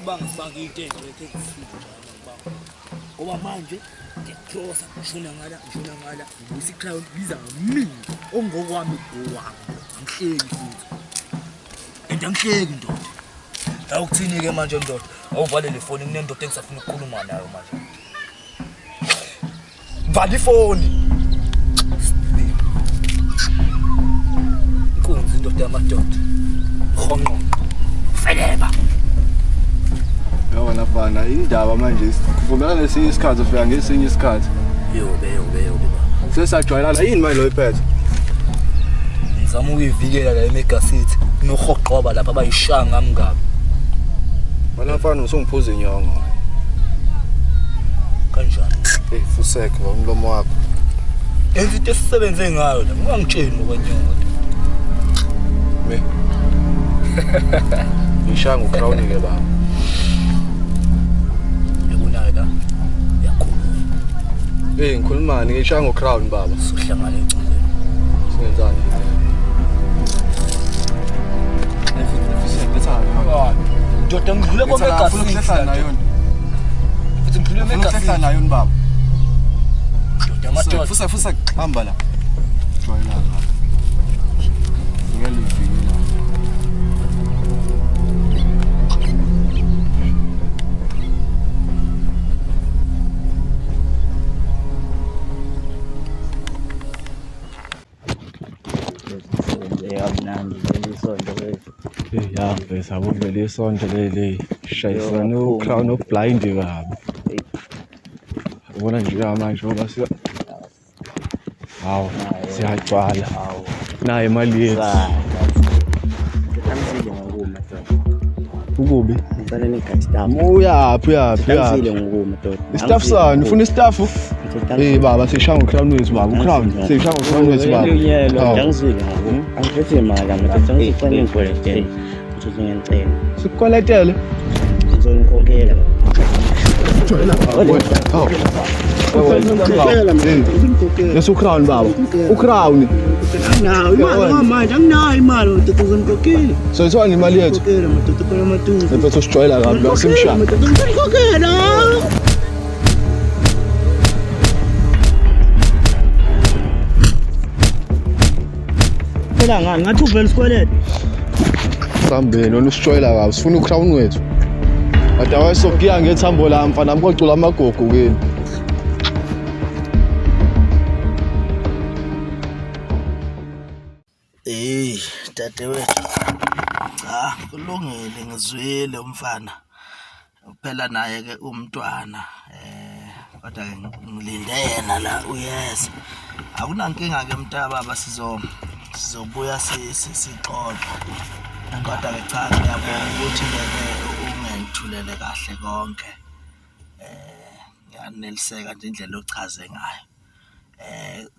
Sibanga intengo ekhethisiwe njalo ngoba manje ngiyakrosa ngishona ngala ngibuyisa iCrown biza mina ongokwami owami angihleki futhi angihleki ndoda awukuthini ke manje ndoda awuvale le phone kunendoda engisafuna ukukhuluma nayo manje vala ifoni inkunzi indoda yamadoda khonqo feleba yabona bafana indaba manje kuvumelana nesinye isikhathi ufika ngesinye isikhathi yobe sesajwayelana yini manje lo iphethe ngizama ukuyivikela la eMega City kunohoqoba lapha abayishanga mngaba wena mfana usungiphuza inyongo kanjani fuseke ngomlomo wakho enze into esisebenze ngayo la ungangitsheni ngokwenyongo me ngishanga uCrown ke baba la yakhuluma ngikhulumani ngishanga uCrown baba sohlangana encongweni senzani ndoda ngidlule koMega City nayo futhi ngidlule eMega City nayo baba ndoda amadoda fusa hamba la jwayela ngiyalivikela ya vesa kuvele isonto leli shayisana uCrown oblind kabi ubona nje manje ngoba hawu siyagcwala naye imali yethu Kamsile ngokuma doda. ukubi Ngicela nigastap. uyaphi Kamsile ngokuma doda. istaff sani ufuna istaff baba sishanga uCrown wethu baba uCrown sishanga uCrown wethu baba Ngicela ngokuma. Angiphethe imali ngicela ngicela ngikweletele. Uthi ngiyacela. Sikweletele Ngizonikokhela. Yes uCrown baba uCrown Nawo manje anginayo imali uthi uzonikokhela. so ithona imali yethu Kokhela madoda kokhela matungu. bese sijwayela kabi basimshaya Ngizonikokhela. Phela ngani ngathi uvela isikwelede. Sambeni wena usijwayela kabi sifuna uCrown wethu Ade wayesokuya ngethambo la mfana mkocula amagogo kini Dadewethu kulungile ngizwile umfana phela naye ke umntwana kodwa ngilinde yena la uyeza akunankinga ke mntababa sizobuya sixoxe kodwa ke cha ngiyabonga ukuthi ungangithulele kahle konke ngiyaneliseka nje indlela ochaze ngayo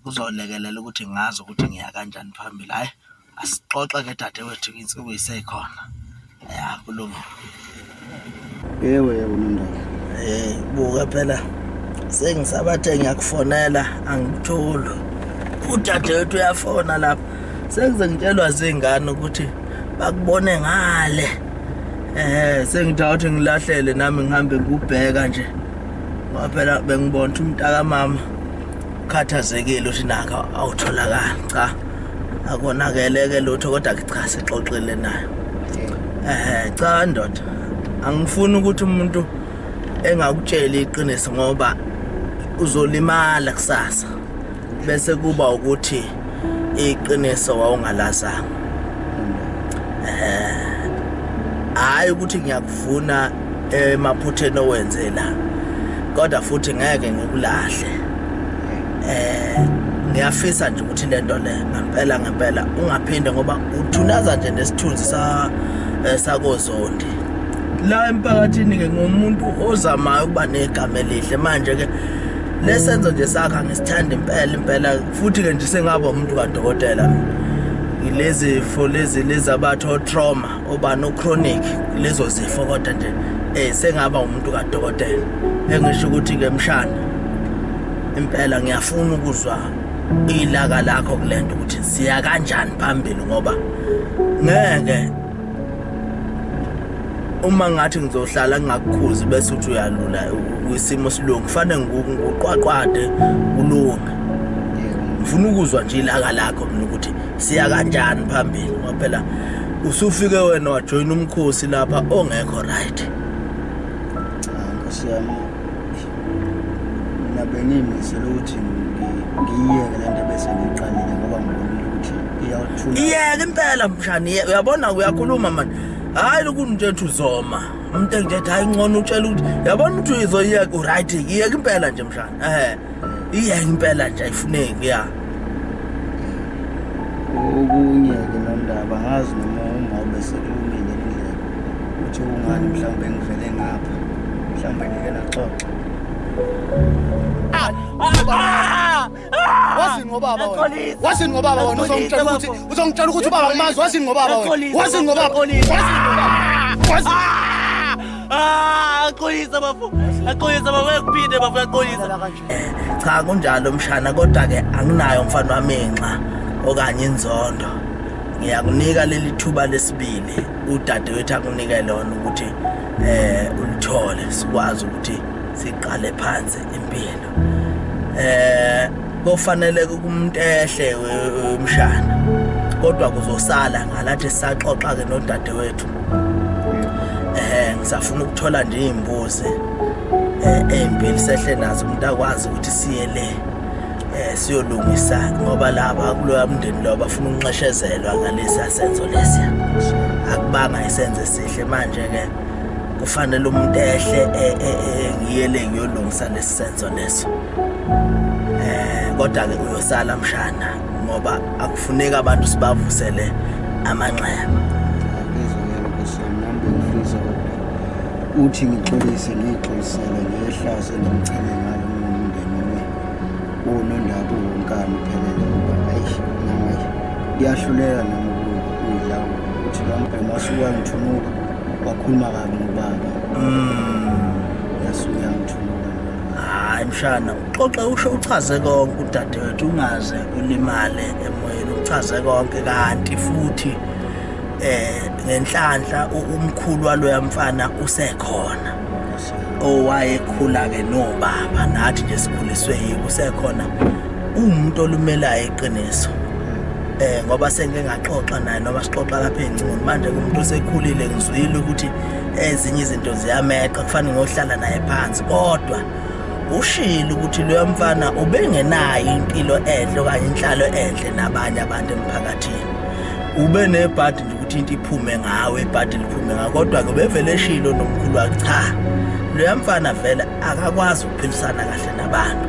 kuzolekelela ukuthi ngazi ukuthi ngiya kanjani phambili hayi asixoxe ke dadewethu insuku isekhona kulungile Yebo nondaba. Buka phela sengisabathe ngiyakufonela angithuli udadewethu uyafona lapha sekuze ngitshelwa zingane ukuthi bakubone ngale sengithatha ukuthi ngilahlele nami ngihambe ngubheka nje ngoba phela bengibona ukuthi umntaka mama khathazekile ukuthi naka awutholakala cha akonakeleke lutho kodwa cha sixoxele nayo cha ndoda angifuni ukuthi umuntu engakutshela iqiniso ngoba uzolimala kusasa bese kuba ukuthi iqiniso wawungalazanga hayi ukuthi ngiyakuvuna emaphutheni owenzela kodwa futhi ngeke ngikulahle ngiyafisa nje ukuthi lento le ngempela ungaphinde ngoba uthunaza nje nesithunzi sakozondi la emphakathini ke ngomuntu ozamayo ukuba negama elihle manje ke lesenzo nje sakha ngisithanda impela futhi ke nje sengaba umuntu kadokotela ilezi fo lezi abatho trauma obano chronic lezo zifo kodwa nje sengaba umuntu kadokotela engisho ukuthi ke mshana impela ngiyafuna ukuzwa ilaka lakho kulento ukuthi siya kanjani phambili ngoba ngeke uma ngathi ngizohlala ngingakukhuzi bese uthi uyalula kwisimo silungu kufanele ngiqwaqwade ulunga ngifuna ukuzwa nje ilaka lakho mina ukuthi siya kanjani phambili ngoba phela usufike wena wajoin umkhosi lapha ongekho right. Nkosi yami nabengimisela ukuthi ngiyeke lento bese ngiqalile ngoba ngibonile ukuthi iyathula. Iyeke impela mshani uyabona uyakhuluma manje. Hayi lokuthi nje uzoma. Umuntu engithi hayi ngcono utshela ukuthi yabona ukuthi uyizoyeka right iyeke impela nje mshani. Iyeke impela nje ayifuneki ya. Okunye-ke nondaba ngazi noma uma besekulungile indlela uthi ungani mhlawumbe ngivele ngapha mhlawumbe ngike naxoxa. Wasini ngobaba wena? Wasini ngobaba wena uzongitshela ukuthi ubaba ngimazi wasini ngobaba wena? Wasini ngobaba? Aqolisa bafu. Aqolisa bakuphinde bafu aqolisa. Cha kunjalo mshana kodwa ke anginayo mfana wami enxa okanye inzondo. Ngiyakunika leli thuba lesibili udadewethu akunika lona ukuthi ulithole sikwazi ukuthi siqale phansi impilo. Kufanele kumuntu ehle wemshana kodwa kuzosala ngalathi saxoxa ke nodadewethu. Ngisafuna ukuthola nje imbuzi empili sehle nazo umuntu akwazi ukuthi siye le siyolungisa ngoba laba kuloya mndeni lo bafuna unxeshezelwa ngalesi asenzo lesi. Akubanga isenze sihle manje ke kufanele umuntu ehle ngiyele ngiyolungisa lesi senzo leso. Kodwa ke uyosala mshana ngoba akufuneki abantu sibavusele amanxeba. Uthi ngixolise ngixolisele ngehlazo ngimchele ngalo umndeni unondaba unkani uphelele ngoba hayi namaye kuyahlulela noma ukudla uthi mhlawumbe masuka ngithumuka wakhuluma kabi ngobaba yasuka ngithumuka. Hayi mshana uxoxe usho uchaze konke udadewethu ungaze ulimale emoyeni uchaze konke kanti futhi ngenhlanhla umkhulu waloya mfana usekhona owayekhula ke nobaba nathi nje sikhuliswe yiko usekhona umuntu olumelayo iqiniso. Ngoba sengeke ngaxoxa naye noma sixoxa lapha encini manje kumuntu osekhulile ngizwile ukuthi ezinye izinto ziyameqa kufanele ngohlala naye phansi kodwa ushilo ukuthi loya mfana ubengenayo impilo enhle okanye inhlalo enhle nabanye abantu emphakathini. Ube nebhadi nje ukuthi into iphume ngawe ibhadi liphume ngawe kodwa ke bevele eshilo nomkhulu wakhe cha loya mfana vele akakwazi ukuphilisana kahle nabantu.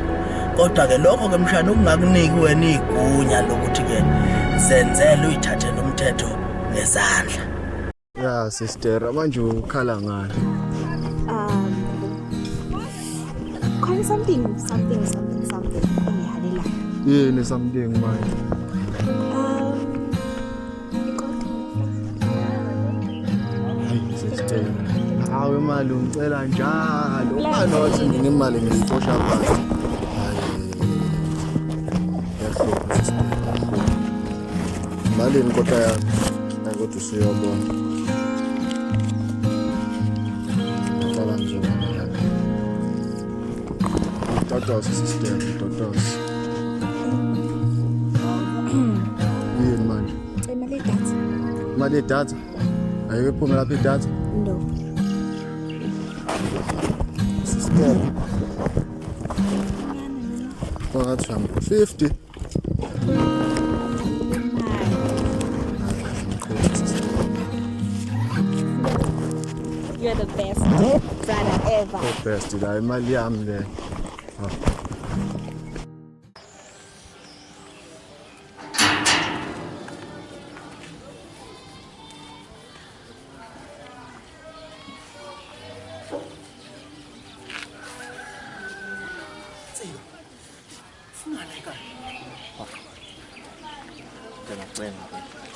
Kodwa ke lokho ke mshana ukungakuniki wena igunya lokuthi ke senzele uyithathele umthetho ngezandla. Ya sister manje ukhala ngani? Call something. Yini something manje? Sister hawe imali ungicela njalo ubani wathi nginemali ngiyixosha phansi. Malini kodwa yakho kodwa usiyobona qala nje totos system totos yini manje imali yedatha ayike phuma lapha idatha No. system phakathi 50. You're the best brother ever. The best la imali yami le.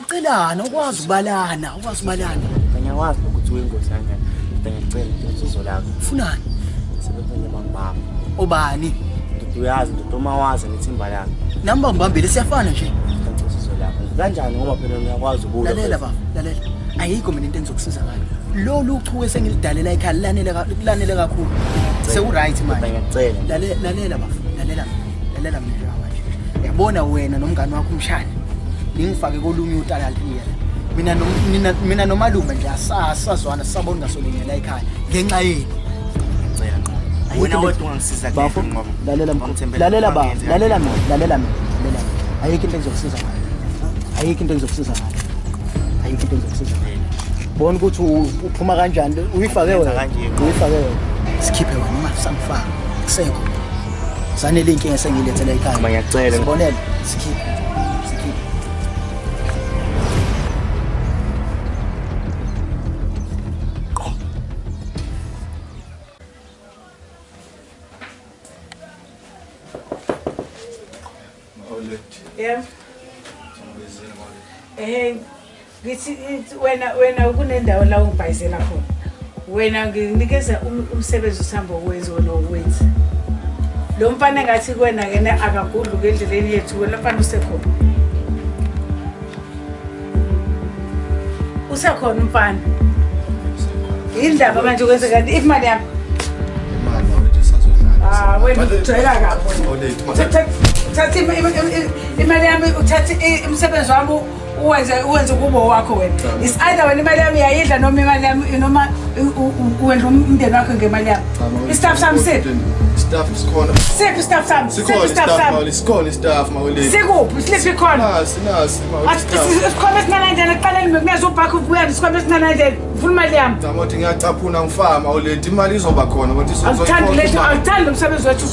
Ucelana ukwazi ukubalana Ngiyakwazi ukuthi uyingozi kanjani. Ngicela usizo lakho. ufunani Sebefuna bangibamba. obani Uyazi ukuthi uma wazi ngithimba lakho. nami bangibambile siyafana nje Ngicela usizo lakho. Kanjani ngoba phela ngiyakwazi ukuba. lalela baba lalela ayikho mina into engizokusiza ngayo lolu uchuwe sengilidalela ekhaya lanele kakhulu seku-right manje ngiyacela lalela bafu lalela mina manje yabona wena nomngane wakho umshana ngingifake kolunye utalaliya mina nomalume nje asazwana sisabona ngasolenge la ekhaya ngenxa yeni ngicela nqobo wena wedwa ungangisiza bafo kuhle nqobo lalela mina ayikho into engizokusiza ngayo bona ukuthi uphuma kanjani uyifake wena sikhiphe wena uma samfaka kusekho sanele inkinga sengilethela ekhaya ngiyacela sibonele sikhiphe Yeah. Ngithi wena kunendawo la ungibhayizela khona. Wena nginikeza umsebenzi usihamba wenza nowenza. Lo mfana ngathi kuwena ke akagudluka endleleni yethu wena mfana usekhona. Usekhona umfana. Indaba manje ukwenza kanti imali yami. Wena ujwayela kabi. Uthatha imali yami uthatha umsebenzi wami uwenze kubo wakho wena. Is either wena imali yami yayidla noma imali yami noma wena umndeni wakho ngemali yami. Istaff sami sithi. Staff sikhona. Siphi staff sami? Sikhona staff mawulethu. Sikuphi? Sliphi khona? Nasi mawulethu. Isikhwama esingananjani ekuqaleni ngikunikeza ubhakho ukubuya isikhwama esingananjani. Ufuna imali yami. Ngathi ngiyacaphuna ngifama mawulethu imali izoba khona kodwa Awuthandi umsebenzi wethu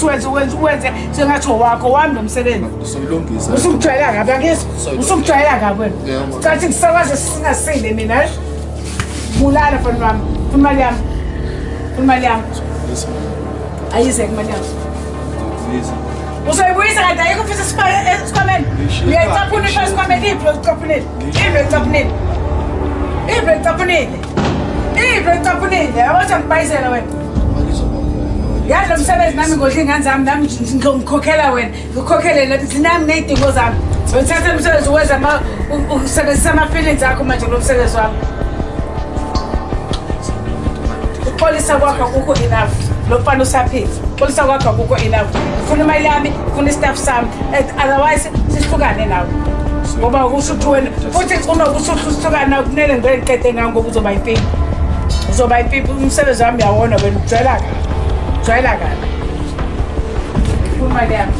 uwenze sengathi owakho wami lo msebenzi. Usumlungisa. Usumjwayela kabi angizwa. Usumjwayela kabi wena. Cathi ngisakwazi singasinde mina. Mulala mfana wami. Funa imali yami. Ayize imali yami. Uzoyibuyisa kanti ayikho futhi esikhwameni. Uyayicaphuna esikhwameni iblo ucaphunile. Iblo ucaphunile. Abathi ngibhayizela wena. Yazi lo msebenzi nami ngodla ingane zami nami ngikhokhela wena. Ngikhokhele nami nezidingo zami. Uthatha umsebenzi uwenza usebenzisa ama-feelings akho manje lo msebenzi wami. Upolisa kwakho akukho enough. Lo mfana usaphila. Upolisa kwakho akukho enough. Ufuna imali yami, ufuna istaff sami. Otherwise sihlukane nawe. Ngoba kusho ukuthi wena futhi uma usuhlukana nawe kumele ngiqede ngawo ngoba uzoba yipipi. Umsebenzi wami yawona wena ujwayela kabi. Ufuna imali yami.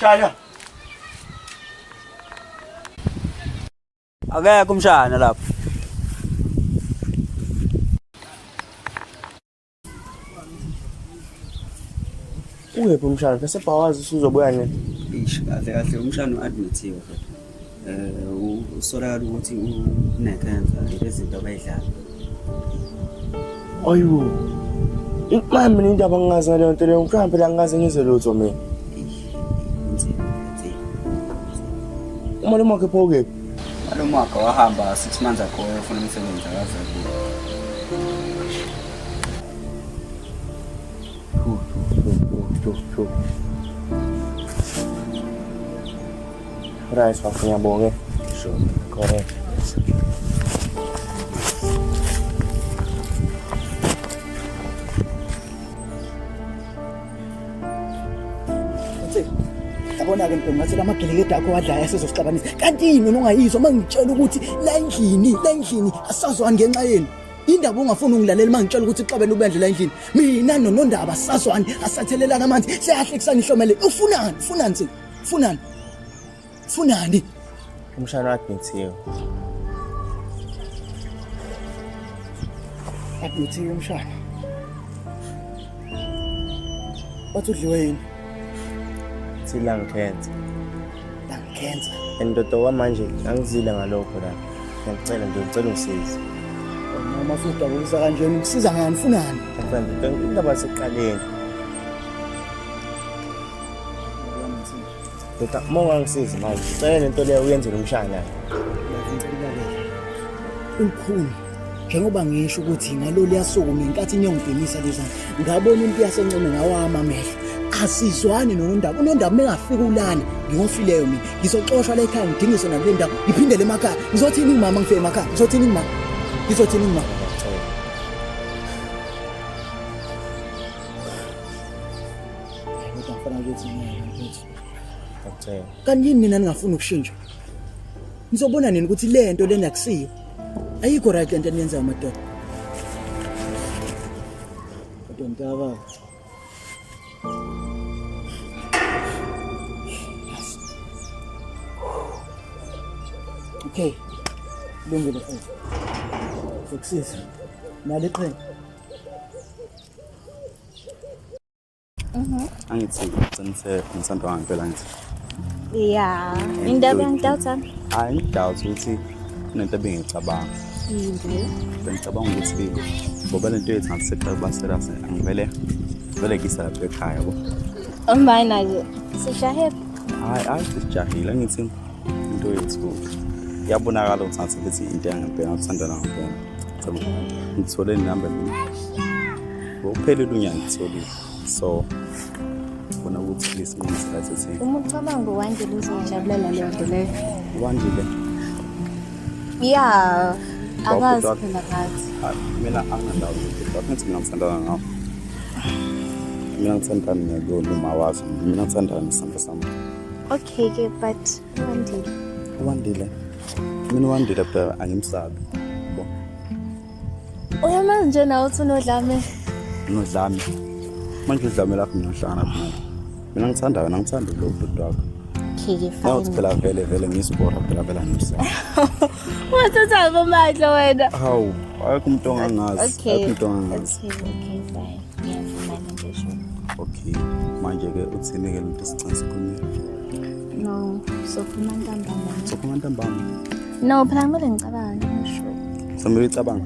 Shaya. Akekho umshana lapha. uyephi umshana bese bawazi usuzobuya nini kahle umshana uadmithiwe usolakala ukuthi une-cancer lezinto abayidlala. ayo manje mina indaba ngingazi ngaleyo nto leyo mhlawumbe phela ngingaze ngize lutho mina umalume wakhe pho kephi Umalume wakhe wahamba 6 months ago ufuna umsebenzi akazakubuya. Right, so ngiyabonga. Sure, correct. Yabona-ke mntombi ngathi la magelikede akho wadlaya asezosixabanisa kanti yini wena ungayizwa uma ngitshela ukuthi la endlini asazwani ngenxa yenu indaba ungafuni ungilalela uma ngitshela ukuthi xabene ubendle la endlini mina nonondaba asazwani asathelelana amanzi seyahle kusanihlomele ufunani Umshana uadmithiwe. admithiwe umshana Wathi udliwe yini? Lung cancer. Lung cancer. Ndoda wamanje angizile ngalokho la. Ngiyacela nje ngicela ungisize. Mama futhi akuzisa kanjeni ukusiza ngani ufunani? Mfana indaba seqaleni. Ndoda mawangisize manje. Ngicela lento leyo uyenzele umshana. Umkhulu njengoba ngisho ukuthi ngalo liyasuku ngenkathi inyongibhekisa lezana ngabona into yasencane ngawama amehlo asizwani nondaba unondaba mengafika ulana ngiyofileyo mina ngizoxoshwa la ekhaya ngidingiswe nale ndawo ngiphindele emakhaya ngizothini ngimama ngifike emakhaya ngizothini ngimama kanti yini mina ningafuni ukushintsha ngizobona nini ukuthi le nto lena akusiyo ayikho right lento eniyenza amadoda kodwa ngiyababa okay lungile mfowethu sokusiza nale qhenya Angithi qiniseke ngithanda ngempela ngithi. Yeah. Indaba ngidawuthana. Hayi ngidawutha ukuthi kunento ebengicabanga. Yini? Bengicabanga ukuthi ngoba lento yethu ngasiseqala basela angivele ngisa lapha ekhaya yabo. Umbana nje. Sishahela. Hayi sijahile ngithi into yethu yabonakala ukuthi ngathi into yangempela ngithandana ngempela. Ngithole inamba mina. Ngophelele unyaka ngitholile. So bona ukuthi lesinqiniso sathi Umucabanga uwandile uzojabulela leyo nto leyo. Wandile. Yeah. Akazi phela ngathi. Mina angandawo ukuthi mina ngithandana ngawo. Mina ngithanda ngiyona wazi mina ngithanda nesamba sami. Okay ke but Wandile. Mina wandile phela angimsabi. Bo. Uyamazi nje nawe uthi unodlame. Nodlame. Manje udlame lapho mina ngihlangana naye. Mina ngithanda lo bhuti wakho. Okay ke fine. Nawuthi phela vele ngisipora phela ngimsabi. Wathutha bomandla wena. Hawu, akho umuntu ongangazi. Okay. Akho umuntu ongangazi. Okay fine. Ngiyavuma nje. Okay. Manje ke uthini ke lento sicase kunye? No, sofuna ntambama. Sokhona ntambama. No, phela kumele ngicabange ngisho. Samele icabanga.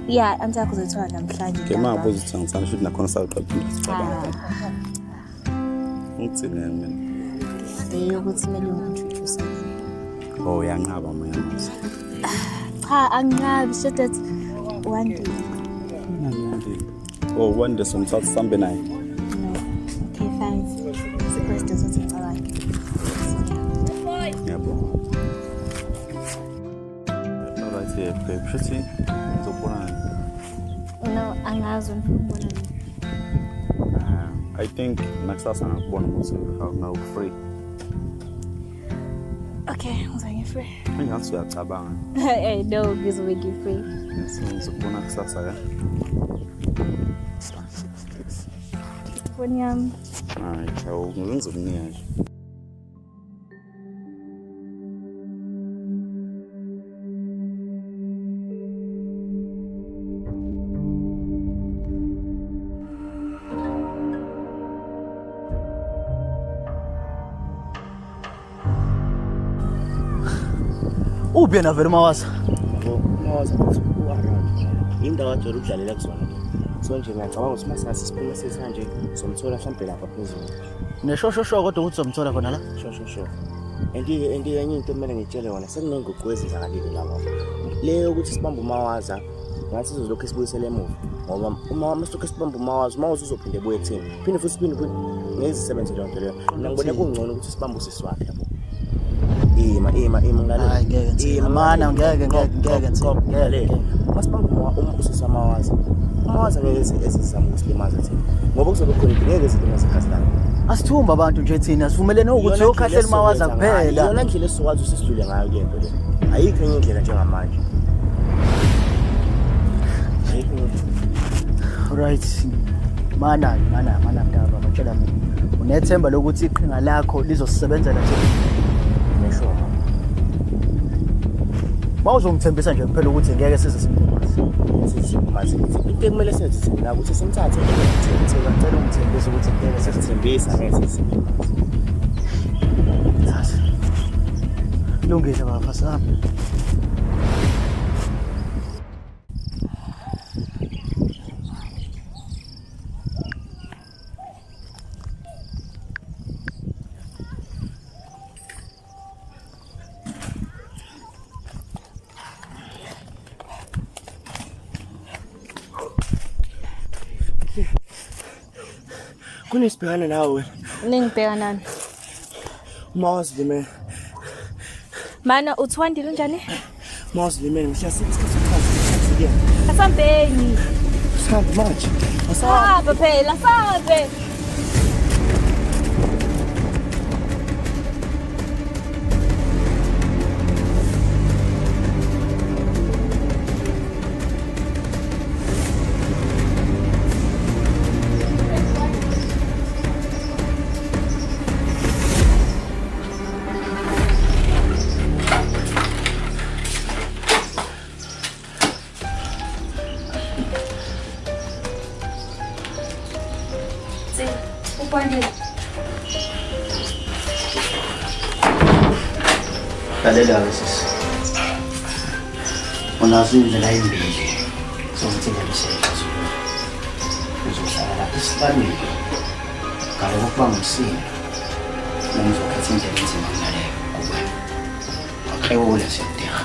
Yeah, antsakho zethiwa namhlanje. Ke manje ubuthi ngithanda futhi nakhona sawuqala ukucabanga. Ngitsine mina. Ukuthi kumele ungintroduce. Oh, yanqaba manje. Cha, angabi so that one day. Oh, one day somthatha sambe naye. No. Okay, fine. Sikwesto sothi ngicabanga. Yabo. Alright, babe, shithi ngizobona. No, angazi ngifuna ukubona. I think nakusasa ngakubona ukuthi awunawo free. Okay, ngizange free. Engathi uyacabanga. I know ngizobe free. Ngizobona kusasa ke. Phone yami. Hayi, chawo ngizokunika nje. Ubye na vele mawaza. Mawaza ukuthi u-around. Indawo ajwayele ukudlalela kuzona. So nje ngiyacabanga ukuthi masasi siphuma sesanje somthola mhlawumbe lapha phezulu. Neshosho kodwa ukuthi uzomthola khona la. Sho. Enye into kumele ngitshele yona sekunenguquko ezenzakalile lapha. Leyo ukuthi sibambe umawaza ngathi sizolokhu sibuyisele emuva. Ngoba uma masitokho sibambe umawaza uzophinde ebuye ethini. Phinde futhi ngezisebenze le nto leyo. Mina ngibona kungcono ukuthi sibambe usisi wakhe yabo. Ima ngale. Hayi ngeke. Mana ngeke. Masibamba usisi amawaza. Amawaza ngeke ezizama ukusilimaza thina. Ngoba kuzobe khona ngeke zilimaza igazi lami. Asithumba abantu nje thina sivumelene ukuthi yokhahlela mawaza kuphela. Yona ndlela esizokwazi usisidlule ngayo le nto le. Ayikho enye indlela njengamanje. Right. Mana mntaba batshela mina. Unethemba lokuthi iqhinga lakho lizosebenzela nje. Ngisho. Mawuzongithembisa nje kuphela ukuthi ngeke size Mazi into ekumele senze thina ukuthi simthathe ngicela ungithembise ukuthi ngeke sesithembisa ngeke sisimazi. Lungile baba sami. Kunesibhekana nawe Ningibheka nani? Mawazilime Mana uthwandile unjani? Mawazilime ngishasithi isikhathi Asambeni. Sihamba manje Sahamba phela, sahambe. Lalela-ke sisi. Unazo indlela ezimbili zokuthintela isexesho. Uzohlala lapha esibaleni ngale kokuba ngumsini noma uzokhetha indlela enzima kunaleyo kuwena. Akhewule siyadinga.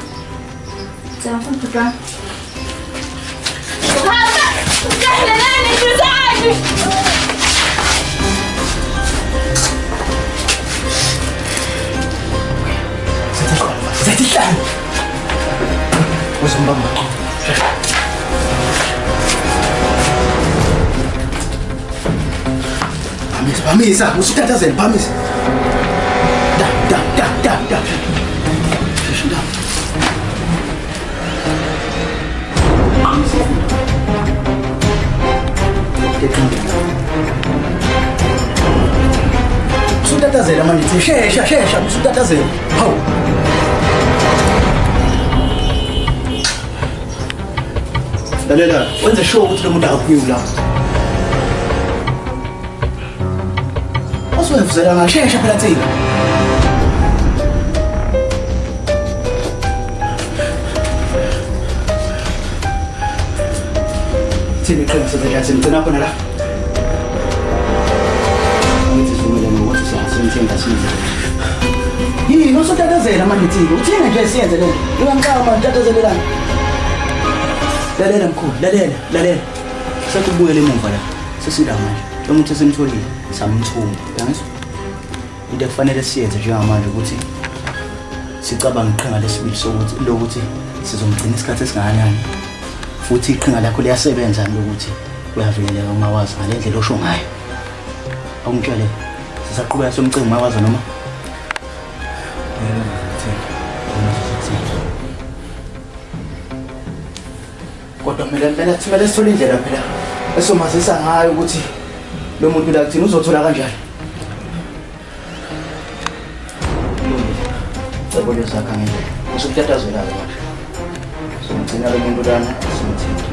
Telefon button. Nani tuzani? Zetihlanu. Uzombamba. Phamisa, usithathazela phamisa. Da. Shusha. Usithathazela manje, shesha, usithathazela. Hawu. Lalela, wenze sure ukuthi lo muntu akakuyiwi lapha. Oswevuzela ngashesha phela thina. Thina iqiniso nje ngigcina khona la. Ngithi zumele ngokuthi siyasenza size. Yini usothatazela manje thina? Uthina nje siyenze lento. Ngiyangicaba manje tatazelelana. Lalela mkhulu, lalela. Sekubuyele emuva la. Sesila manje. Lo muntu esemtholile, samthuma. Uyangizwa? Into ekufanele siyenze njengamanje ukuthi sicabanga iqhinga lesibili sokuthi lokuthi sizomgcina isikhathi esingakanani. Futhi iqhinga lakho liyasebenza lokuthi uyavikeleka uma wazi ngalendlela osho ngayo. Awungitshele. Sisaqhubeka somcimbi mawazi noma? Kodwa kumele sithole indlela phela esomazisa ngayo ukuthi lo muntu la kuthina uzothola kanjani. Cebo lezakha ngendlela. Usukuthathazela manje. Somgcina lo muntu lana simthini.